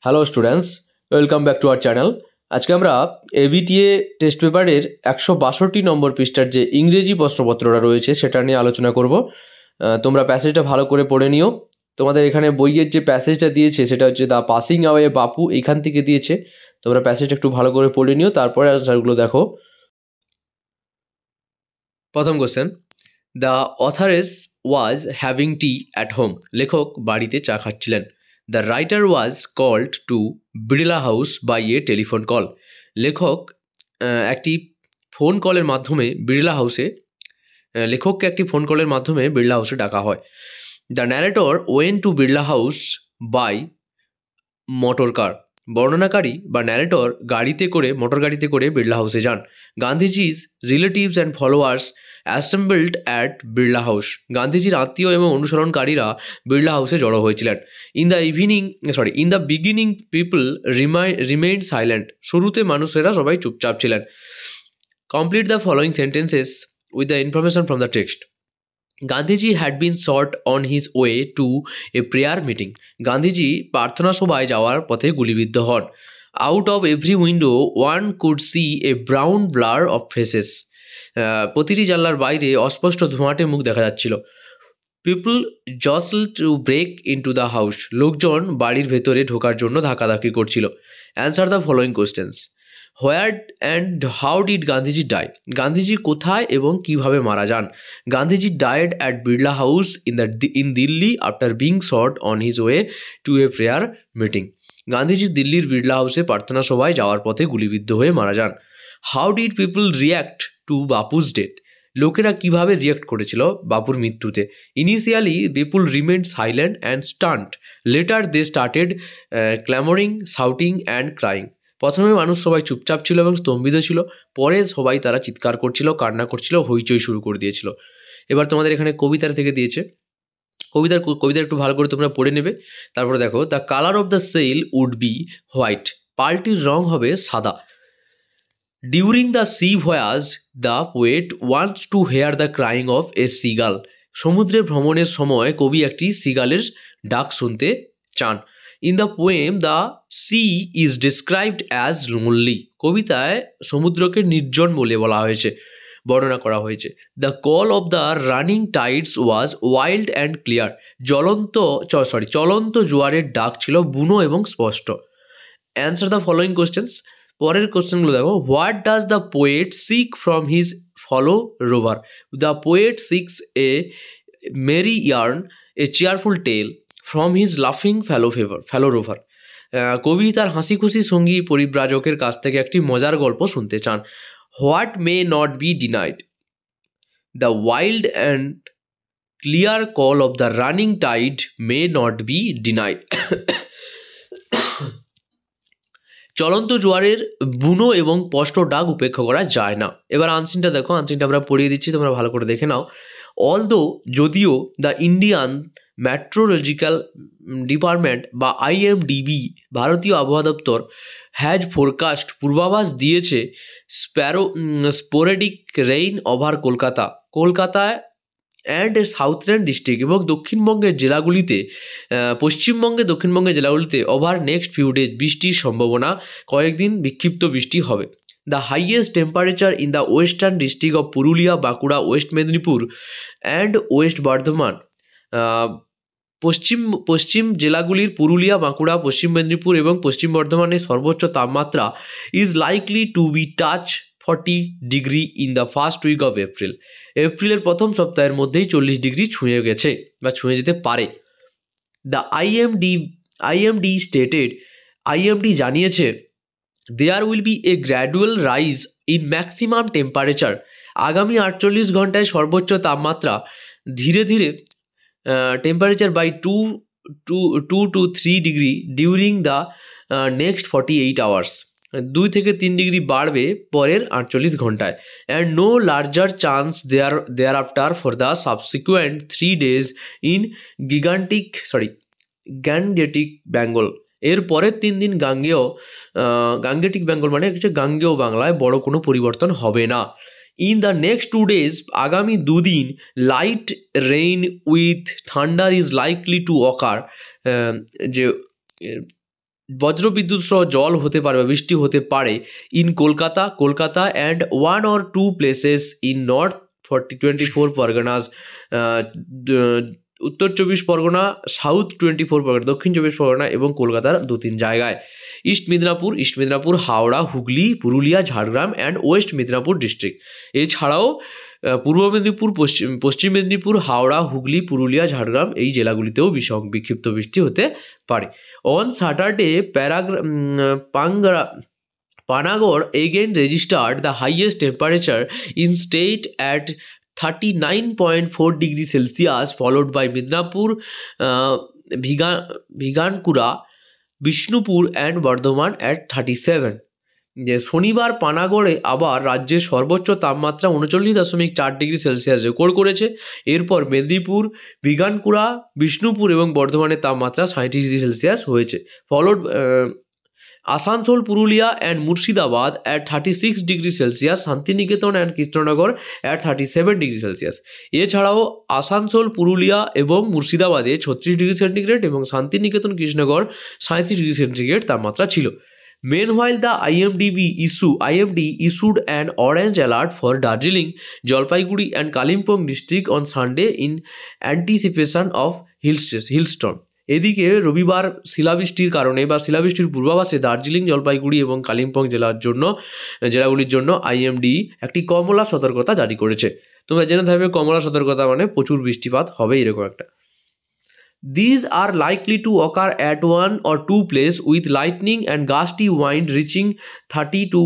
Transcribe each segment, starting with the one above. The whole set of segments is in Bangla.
Hello students, welcome back to our channel. আজকে আমরা এবিটিএ টেস্ট পেপারের 162 নম্বর পৃষ্ঠার যে ইংরেজি প্রশ্নপত্রটা রয়েছে সেটা নিয়ে আলোচনা করব। তোমরা প্যাসেজটা ভালো করে পড়ে নিও। তোমাদের এখানে বইয়ের যে প্যাসেজটা দিয়েছে সেটা হচ্ছে দ্য পাসিং অ্যাওয়ে বাপু, এখান থেকে দিয়েছে। তোমরা প্যাসেজটা একটু ভালো করে পড়ে নিও, তারপরে আনসারগুলো দেখো। প্রথম question, the authoress was having tea at home. লেখক বাড়িতে চা খাচ্ছিলেন। The writer was called to Birla house by a telephone call. লেখক একটি ফোন কলের মাধ্যমে বিড়লা হাউসে লেখককে একটি ফোন কলের মাধ্যমে বিড়লা হাউসে ডাকা হয়। The narrator went to Birla house by motor car. বর্ণনাকারী বা ন্যারেটর মোটর গাড়িতে করে বিড়লা হাউসে যান। গান্ধীজির relatives and followers assembled at Birla house. গান্ধীজির আত্মীয় এবং অনুসরণকারীরা বিড়লা হাউসে জড়ো হয়েছিলেন। In the beginning people remained silent. শুরুতে মানুষেরা সবাই চুপচাপ ছিলেন। Complete the following sentences with the information from the text. Gandhiji had been shot on his way to a prayer meeting. Gandhiji প্রার্থনা সভায় যাওয়ার পথে গুলিবিদ্ধ হন। Out of every window one could see a brown blur of faces. প্রতিটি জানলার বাইরে অস্পষ্ট ধোঁয়াটে মুখ দেখা যাচ্ছিল। People jostled to break into the house. লোকজন বাড়ির ভেতরে ঢোকার জন্য ধাক্কাধাক্কি করছিল। Answer the following questions. Where and how did Gandhiji die. Gandhiji কোথায় এবং কিভাবে মারা যান। Gandhiji died at Birla house in Delhi after being shot on his way to a prayer meeting. Gandhiji দিল্লির বিড়লা হাউসে প্রার্থনা সভায় যাওয়ার পথে গুলিবিদ্ধ হয়ে মারা যান। How did people react to Bapu's death. লোকেরা কিভাবে রিয়্যাক্ট করেছিল বাপুর মৃত্যুতে। Initially people remained silent and stunned. Later they started clamouring, shouting and crying. প্রথমে মানুষ সবাই চুপচাপ ছিল এবং স্তম্ভিত ছিল, পরে সবাই তারা চিৎকার করছিল, কান্না করছিল, হইচই শুরু করে দিয়েছিল। এবার তোমাদের এখানে কবিতার থেকে দিয়েছে। কবিতা একটু ভালো করে তোমরা পড়ে নেবে। তারপরে দেখো, the colour of the sail would be white. পালটির রং হবে সাদা। During the sea voyage the poet wants to hear the crying of a seagull. সমুদ্রে ভ্রমণের সময় কবি একটি সিগালের ডাক শুনতে চান। In the poem the sea is described as lonely. কবিতায় সমুদ্রকে নির্জন বলে বলা হয়েছে, বর্ণনা করা হয়েছে। The call of the running tides was wild and clear. চলন্ত জোয়ারের ডাক ছিল বুনো এবং স্পষ্ট। Answer the following questions. পরের কোশ্চেনগুলো দেখো। What does the poet seek from his fellow rover. The poet seeks a merry yarn, a cheerful tale from his লাফিং ফেলো রোভার। কবি তার হাসি খুশি সঙ্গী পরিব্রাজকের কাছ থেকে একটি মজার গল্প শুনতে চান। What may not be denied. The wild and clear call of the running tide may not be denied. চলন্ত জোয়ারের বুনো এবং স্পষ্ট ডাক উপেক্ষা করা যায় না। এবার আনসিনটা দেখো, আনসিনটা আমরা পড়িয়ে দিচ্ছি, তোমরা ভালো করে দেখে নাও। যদিও দ্য ইন্ডিয়ান মেট্রোলজিক্যাল ডিপার্টমেন্ট বা IMDB, ভারতীয় আবহাওয়া দপ্তর, হ্যাজ ফোরকাস্ট, পূর্বাভাস দিয়েছে স্পোরেডিক রেইন ওভার কলকাতায় অ্যান্ড সাউথার্ন ডিস্ট্রিক্ট এবং দক্ষিণবঙ্গের জেলাগুলিতে ওভার নেক্সট ফিউ ডেজ বৃষ্টির সম্ভাবনা, কয়েকদিন বিক্ষিপ্ত বৃষ্টি হবে। The highest temperature in the western district of Purulia, Bankura, West Medinipur and West Bardhaman. পশ্চিম জেলাগুলির পুরুলিয়া, বাঁকুড়া, পশ্চিম মেদিনীপুর এবং পশ্চিম বর্ধমানের সর্বোচ্চ তাপমাত্রা is likely to be touch 40 degree in the first week of April. এপ্রিলের প্রথম সপ্তাহের মধ্যেই 40 ডিগ্রি ছুঁয়ে গেছে বা ছুঁয়ে যেতে পারে। দ্য IMD জানিয়েছে there will be a gradual rise in maximum temperature. আগামী 48 ঘন্টায় সর্বোচ্চ তাপমাত্রা ধীরে ধীরে temperature by 2 to 3 degree during the next 48 hours. 2 থেকে 3 ডিগ্রি বাড়বে পরের 48 ঘন্টায়। And no larger chance thereafter for the subsequent 3 days in Gangetic Bengal. এর পরের 3 দিন গাঙ্গেটিক বেঙ্গল মানে হচ্ছে গাঙ্গেয় বাংলায় বড় কোনো পরিবর্তন হবে না। ইন দ্য নেক্সট 2 days, আগামী 2 দিন, light rain with thunder is likely two অকার। যে বজ্রবিদ্যুৎ সহ জল হতে পারে বা বৃষ্টি হতে পারে in Kolkata and 1 or 2 places in north 24 Parganas, উত্তর 24 পরগনা, সাউথ 24 পরগনা, দক্ষিণ 24 পরগনা এবং কলকাতার 2-3 জায়গায়। East Midnapore, Howrah, Hooghly, Purulia, Jhargram and West Midnapore district. এছাড়াও পূর্ব মেদিনীপুর, পশ্চিম মেদিনীপুর, হাওড়া, হুগলি, পুরুলিয়া, ঝাড়গ্রাম এই জেলাগুলিতেও বিক্ষিপ্ত বৃষ্টি হতে পারে। On Saturday Panagarh again registered the highest temperature in state at 39.4 degrees Celsius, followed by Midnapur, Bhigankura, Bishnupur and Bardhaman at 37. যে শনিবার পানাগড়ে আবার রাজ্যের সর্বোচ্চ তাপমাত্রা 39.4 ডিগ্রি সেলসিয়াস রেকর্ড করেছে। এরপর মেদিনীপুর, বিগানকুড়া, বিষ্ণুপুর এবং বর্ধমানের তাপমাত্রা 37 ডিগ্রি সেলসিয়াস হয়েছে। Followed Asansol, Purulia and Murshidabad at 36 degree Celsius, Shantiniketan and Krishnanagar at 37 degree Celsius. এছাড়াও আসানসোল, পুরুলিয়া এবং মুর্শিদাবাদে 36 ডিগ্রি সেন্টিগ্রেড এবং শান্তিনিকেতন, কৃষ্ণনগর 37 ডিগ্রি সেন্টিগ্রেড তাপমাত্রা ছিল। Meanwhile, the IMD issued an orange alert for Darjeeling, Jalpaiguri and Kalimpong district on Sunday in anticipation of hailstorm. এদিকে রবিবার শিলাবৃষ্টির কারণে বা শিলাবৃষ্টির পূর্বাভাসে দার্জিলিং, জলপাইগুড়ি এবং কালিম্পং জেলাগুলির জন্য আইএমডি একটি কমলা সতর্কতা জারি করেছে। তোমরা জেনে থাকবে কমলা সতর্কতা মানে প্রচুর বৃষ্টিপাত হবে এরকম একটা। These are likely to occur at 1 or 2 places with lightning and gusty wind reaching 30 to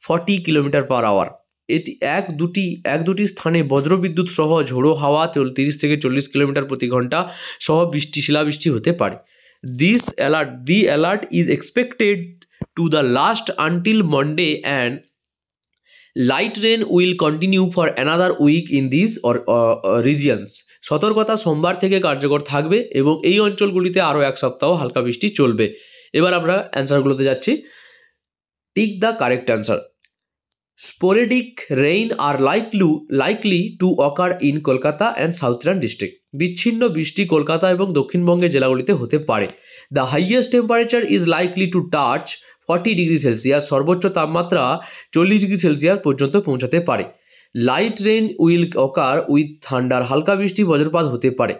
40 km/h. এটি এক দুটি স্থানে বজ্রবিদ্যুৎ সহ ঝোড়ো হাওয়া 30 থেকে 40 কিলোমিটার প্রতি ঘন্টা সহ শিলাবৃষ্টি হতে পারে। The alert is expected to the last until Monday and light rain will continue for another week in these regions. সতর্কতা সোমবার থেকে কার্যকর থাকবে এবং এই অঞ্চলগুলিতে আরও এক সপ্তাহ হালকা বৃষ্টি চলবে। এবার আমরা অ্যান্সারগুলোতে যাচ্ছি। Tick the correct answer. Sporadic rain are likely to occur in Kolkata and Southern district. বিচ্ছিন্ন বৃষ্টি কলকাতা এবং দক্ষিণবঙ্গের জেলাগুলিতে হতে পারে। The highest temperature is likely to touch 40 degree Celsius, সর্বোচ্চ তাপমাত্রা 40 ডিগ্রি সেলসিয়াস পর্যন্ত পৌঁছাতে পারে। Light rain will occur with thunder, হালকা বৃষ্টি বজ্রপাত হতে পারে।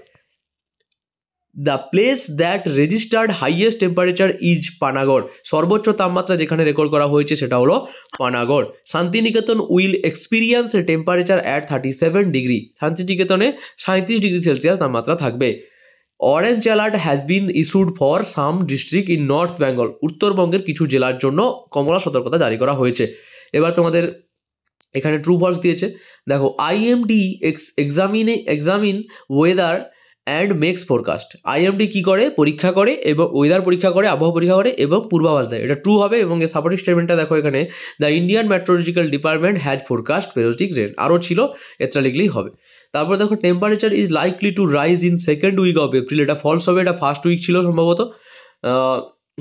The place that registered highest temperature is Panagarh, সর্বোচ্চ তাপমাত্রা যেখানে রেকর্ড করা হয়েছে সেটা হলো Panagarh. Shantiniketan will experience a temperature at 37 degree, শান্তিনিকেতনে 37 ডিগ্রি সেলসিয়াস তাপমাত্রা থাকবে। Orange alert has been issued for some district in North Bengal, উত্তরবঙ্গের কিছু জেলার জন্য কমলা সতর্কতা জারি করা হয়েছে। এবার তোমাদের এখানে ট্রু ফলস দিয়েছে, দেখো IMD examine weather and makes forecast. IMD কী করে, পরীক্ষা করে এবং ওয়েদার পরীক্ষা করে, আবহাওয়া পরীক্ষা করে এবং পূর্বাভাস দেয়, এটা ট্রু হবে। এবং এর সাপোর্টিং স্টেটমেন্টটা দেখো এখানে, the Indian meteorological department has forecast পেরোস্টিক রেন, আরও ছিল, এটা লিখলেই হবে। তারপর দেখো temperature is likely to rise in second week of April, এটা ফলস হবে, এটা ফার্স্ট উইক ছিল সম্ভবত।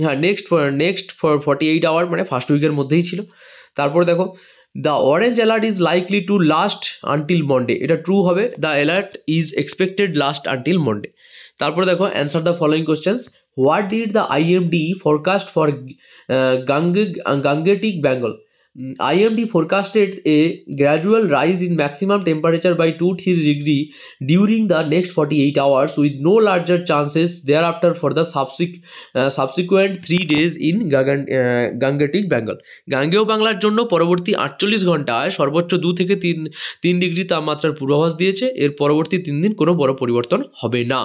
হ্যাঁ, নেক্সট ফর 48 আওয়ার মানে ফার্স্ট উইকের মধ্যেই ছিল। তারপর দেখো the orange alert is likely to last until Monday, এটা ট্রু হবে, the alert is expected last until Monday. তারপর দেখো answer the following questions. What did the IMD forecast for Gangetic Bengal? IMD forecasted a gradual rise in maximum temperature by 2-3 degree during the next 48 hours with no larger chances thereafter for the subsequent 3 days in Gangetic Bengal. গাঙ্গেয় বাংলার জন্য পরবর্তী 48 ঘন্টায় সর্বোচ্চ 2 থেকে 3 ডিগ্রি তাপমাত্রার পূর্বাভাস দিয়েছে। এর পরবর্তী 3 দিন কোনো বড় পরিবর্তন হবে না।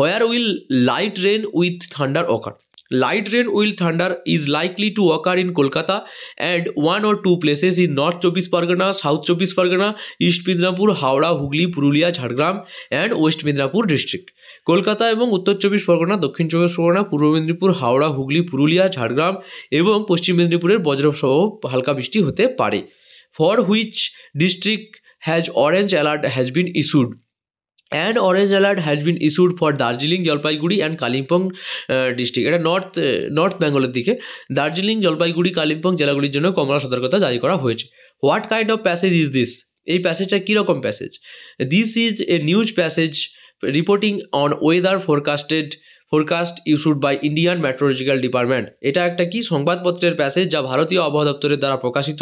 Where will light rain with thunder occur? Light rain with thunder is likely to occur in Kolkata and 1 or 2 places in North 24 Pargana, South 24 Pargana, East Midnapur, Howrah, Hugli, Purulia, Jhargram and West Midnapur district. Kolkata এবং উত্তর 24 পরগনা, দক্ষিণ 24 পরগনা, পূর্ব মেদিনীপুর, হাওড়া, হুগলি, পুরুলিয়া, ঝাড়গ্রাম এবং পশ্চিম মেদিনীপুরের বজ্রসহ হালকা বৃষ্টি হতে পারে। For which district has orange alert has been issued? An orange alert has been issued for Darjeeling, Jalpaiguri and Kalimpong district. এটা নর্থ বেঙ্গলের দিকে দার্জিলিং, জলপাইগুড়ি, কালিম্পং জেলাগুলির জন্য কমলা সতর্কতা জারি করা হয়েছে। What kind of passage is this? এই প্যাসেজটা কীরকম passage? This is a news passage reporting on weather forecasted forecast issued by Indian meteorological department. এটা একটা কি সংবাদপত্রের প্যাসেজ যা ভারতীয় আবহাওয়া দপ্তরের দ্বারা প্রকাশিত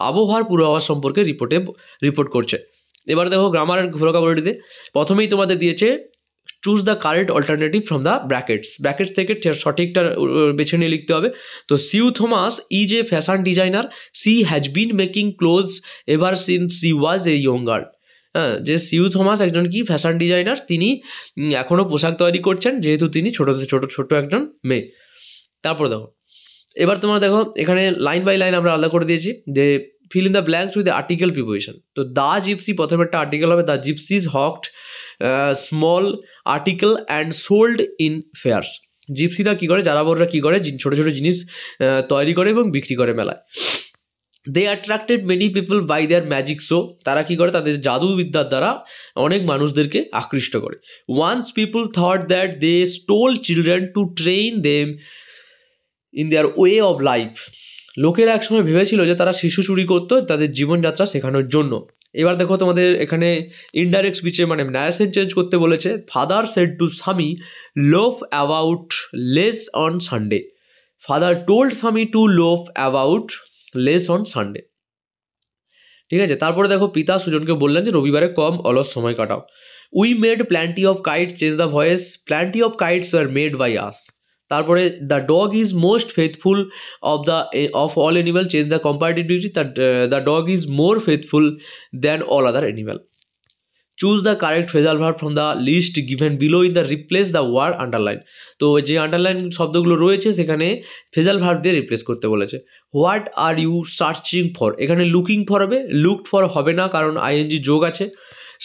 আবহাওয়ার পূর্বাভাস সম্পর্কে রিপোর্ট করছে। এবার দেখো গ্রামার ভোকাবুলারিতে প্রথমেই তোমাদের দিয়েছে choose the correct alternative from the brackets থেকে সঠিকটা বেছে নিয়ে লিখতে হবে। তো Sue Thomas is a fashion designer, she has been making clothes ever since she was a young girl. হ্যাঁ, যে সিউ থমাস একজন কি ফ্যাশন ডিজাইনার, তিনি এখনও পোশাক তৈরি করছেন যেহেতু তিনি ছোট একজন মেয়ে। তারপর দেখো এবার তোমরা দেখো এখানে লাইন বাই লাইন আমরা আলাদা করে দিয়েছি যে fill in the blanks with article preposition. তো দ্য জিপসি প্রথমে একটা আর্টিকেল হবে, the gypsies hawked small article and sold in fairs. জিপসিরা কী করে, যারাবররা কী করে, ছোটো ছোটো জিনিস তৈরি করে এবং বিক্রি করে মেলায়। They attracted many people by their magic show, তারা কী করে, তাদের জাদুবিদ্যার দ্বারা অনেক মানুষদেরকে আকৃষ্ট করে। Once people thought that they stole children to train them in their way of life. লোকেরা একসময় ভেবেছিল যে তারা শিশু চুরি করতো তাদের জীবনযাত্রা শেখানোর জন্য। এবার দেখো তোমাদের এখানে ইনডাইরেক্ট স্পিচে মানে ন্যারেশন চেঞ্জ করতে বলেছে। Father said to Sammy loaf about less on Sunday. Father told Sammy to loaf about less on Sunday. ঠিক আছে, তারপরে দেখো পিতা সুজনকে বললেন যে রবিবারে কম অলস সময় কাটাও। We made plenty of kites, change the voice, plenty of kites are made by us. তারপরে the dog is most faithful of all animal, change the comparativity, the dog is more faithful than all other animal. Choose the correct phrasal verb from the list given below in the replace the word underline. তো যে আন্ডারলাইন শব্দগুলো রয়েছে সেখানে ফ্রেজাল ভার্ব দিয়ে রিপ্লেস করতে বলেছে। What are you searching for, এখানে লুকিং ফর হবে, লুকড ফর হবে না কারণ আইএনজি যোগ আছে।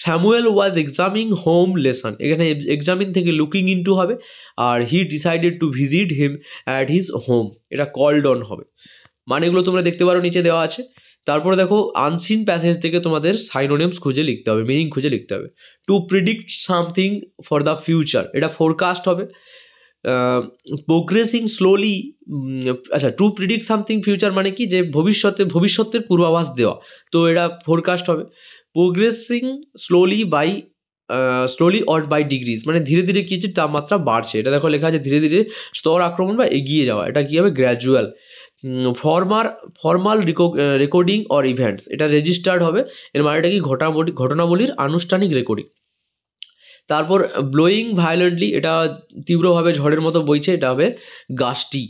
Samuel was examining home lesson, এখানে এক্সামিন থেকে লুকিং ইনটু হবে। আর he decided to visit him at his home, এটা কল্ড অন হবে। মানেগুলো তোমরা দেখতে পারো নিচে দেওয়া আছে। তারপরে দেখো আনসিন প্যাসেজ থেকে তোমাদের সাইনোনিমস খুঁজে লিখতে হবে, মিনিং খুঁজে লিখতে হবে। To predict something for the future, এটা ফোরকাস্ট হবে। প্রোগ্রেসিং স্লোলি, আচ্ছা টু প্রিডিক্ট সামথিং ফিউচার মানে কি, যে ভবিষ্যতের পূর্বাভাস দেওয়া, তো এটা ফোরকাস্ট হবে। Progressing slowly or by degrees, মানে ধীরে ধীরে কী হচ্ছে, তাপমাত্রা বাড়ছে, এটা দেখো লেখা আছে ধীরে ধীরে স্তর আক্রমণ বা এগিয়ে যাওয়া, এটা কী হবে, gradual. Formal recording or events, এটা রেজিস্টার্ড হবে, এর মানেটা কি ঘটনাবলীর আনুষ্ঠানিক রেকর্ডিং। তারপর ব্লোয়িং ভায়োলেন্টলি, এটা তীব্রভাবে ঝড়ের মতো বইছে, এটা হবে গাস্টি।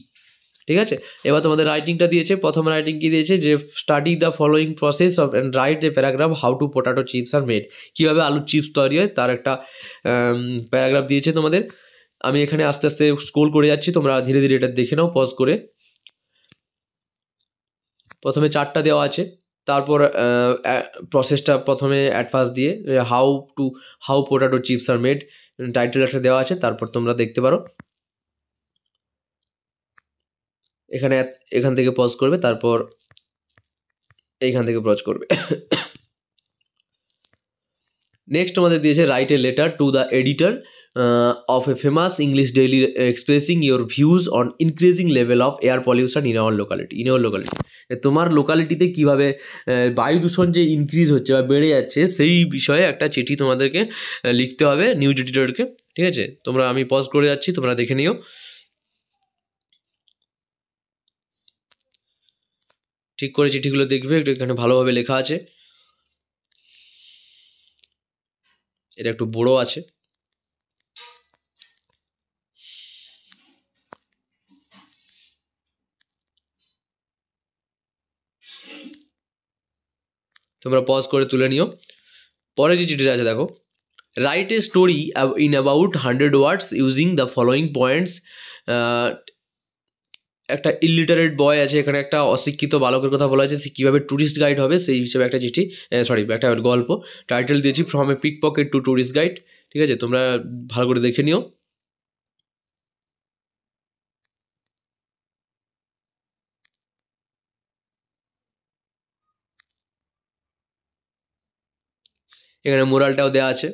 ঠিক আছে, এবার তোমাদের রাইটিংটা দিয়েছে। প্রথম রাইটিং কি দিয়েছে, যে study the following process of and write a paragraph how to potato chips are made, কীভাবে আলুর চিপস তৈরি হয় তার একটা প্যারাগ্রাফ দিয়েছে তোমাদের। আমি এখানে আস্তে আস্তে স্ক্রল করে যাচ্ছি, তোমরা ধীরে ধীরে এটা দেখে নাও পজ করে। প্রথমে চারটা দেওয়া আছে, তারপর প্রসেসটা প্রথমে অ্যাট ফার্স্ট দিয়ে how potato chips are made title একটা দেওয়া আছে, তারপর তোমরা দেখতে পারো এখান থেকে পজ করবে, তারপর এইখান থেকে পজ করবে। নেক্সট আমাদের দিয়েছে write a letter to the editor of a famous English daily expressing your views on increasing level of air pollution in our locality. তোমার লোকালিটিতে কীভাবে বায়ু দূষণ যে ইনক্রিজ হচ্ছে বা বেড়ে যাচ্ছে সেই বিষয়ে একটা চিঠি তোমাদেরকে লিখতে হবে নিউজ এডিটরকে। ঠিক আছে, আমি পজ করে যাচ্ছি, তোমরা দেখে নিও। ঠিক করে চিঠিগুলো দেখবে, একটু এখানে ভালোভাবে লেখা আছে, এটা একটু বড় আছে। তোমরা পজ করে তুলে নিও। পরে যে চিঠিটা আছে দেখো, write a story in about 100 words using the following points. একটা ইলিটারেট বয় আছে, এখানে একটা অশিক্ষিত বালকের কথা বলা আছে, সে কীভাবে ট্যুরিস্ট গাইড হবে সেই হিসেবে একটা চিঠি, একটা গল্প। টাইটেল দিয়েছি from a pick pocket to tourist guide. ঠিক আছে, তোমরা ভালো করে দেখে নিও। এখানে মোরালটাও দেওয়া আছে।